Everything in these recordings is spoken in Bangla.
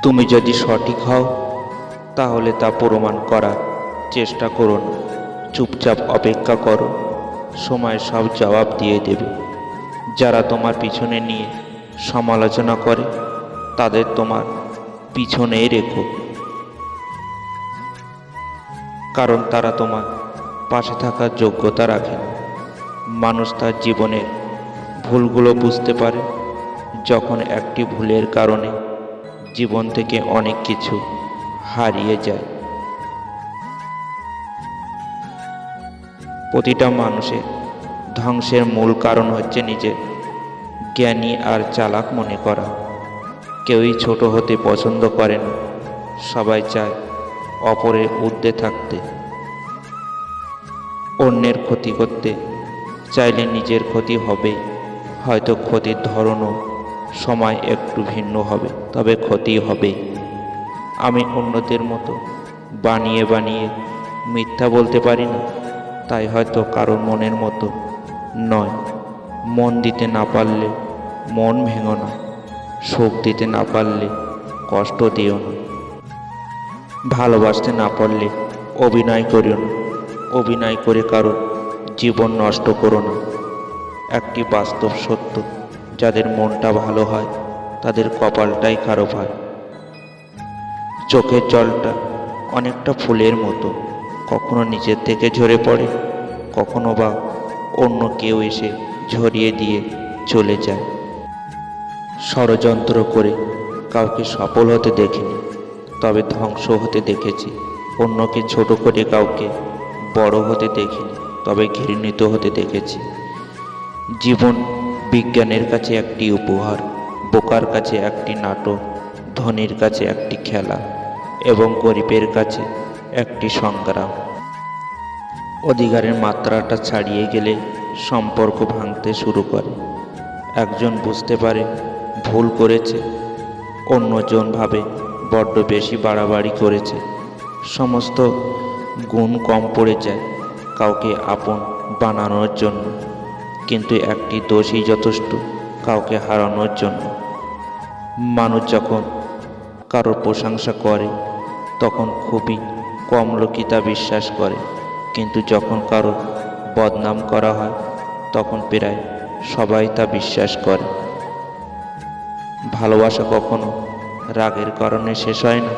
তুমি যদি সঠিক হও তাহলে তা প্রমাণ করার চেষ্টা করো না, চুপচাপ অপেক্ষা করো, সময় সব জবাব দিয়ে দেবে। যারা তোমার পিছনে নিয়ে সমালোচনা করে তাদের তোমার পিছনেই রেখো, কারণ তারা তোমার পাশে থাকার যোগ্যতা রাখে না। মানুষ তার জীবনের ভুলগুলো বুঝতে পারে যখন একটি ভুলের কারণে জীবন থেকে অনেক কিছু হারিয়ে যায়। প্রতিটা মানুষের ধ্বংসের মূল কারণ হচ্ছে নিজের জ্ঞানী আর চালাক মনে করা। কেউই ছোট হতে পছন্দ করে না, সবাই চায় অপরের ঊর্ধ্বে থাকতে। অন্যের ক্ষতি করতে চাইলে নিজের ক্ষতি হবেই, হয়তো ক্ষতির ধরনও সময় একটু ভিন্ন হবে, তবে ক্ষতি হবেই। আমি অন্যদের মতো বানিয়ে বানিয়ে মিথ্যা বলতে পারি না, তাই হয়তো কারো মনের মতো নয়। মন দিতে না পারলে মন ভেঙো না, সুখ দিতে না পারলে কষ্ট দিও না, ভালোবাসতে না পারলে অভিনয় করিও না, অভিনয় করে কারো জীবন নষ্ট করো না। একটি বাস্তব সত্য, যাদের মনটা ভালো হয় তাদের কপালটাই খারাপ হয়। চোখের জলটা অনেকটা ফুলের মতো, কখনো নিজের থেকে ঝরে পড়ে, কখনো বা অন্য কেউ এসে ঝরিয়ে দিয়ে চলে যায়। ষড়যন্ত্র করে কাউকে সফল হতে দেখিনি, তবে ধ্বংস হতে দেখেছি। অন্যকে ছোট করে কাউকে বড় হতে দেখিনি, তবে ঘৃণিত হতে দেখেছি। জীবন বিজ্ঞানের কাছে একটি উপহার, বোকার কাছে একটি নাটক, ধনীর কাছে একটি খেলা এবং গরিবের কাছে একটি সংগ্রাম। অধিকারের মাত্রাটা ছাড়িয়ে গেলে সম্পর্ক ভাঙতে শুরু করে। একজন বুঝতে পারে ভুল করেছে, অন্যজন ভাবে বড্ড বেশি বাড়াবাড়ি করেছে। সমস্ত গুণ কম পড়ে যায় কাউকে আপন বানানোর জন্য, কিন্তু একটি দোষই যথেষ্ট কাউকে হারানোর জন্য। মানুষ যখন কারোর প্রশংসা করে তখন খুবই কম লোকই তা বিশ্বাস করে, কিন্তু যখন কারো বদনাম করা হয় তখন প্রায় সবাই তা বিশ্বাস করে। ভালোবাসা কখনো রাগের কারণে শেষ হয় না,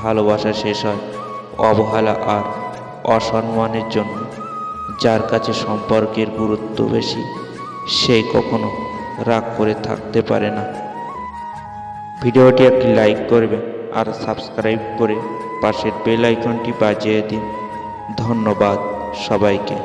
ভালোবাসা শেষ হয় অবহেলা আর অসম্মানের জন্য। যার কাছে সম্পর্কের গুরুত্ব বেশি সে কখনো রাগ করে থাকতে পারে না। ভিডিওটি একটি লাইক করবেন আর সাবস্ক্রাইব করে পাশের বেল আইকনটি বাজিয়ে দিন। ধন্যবাদ সবাইকে।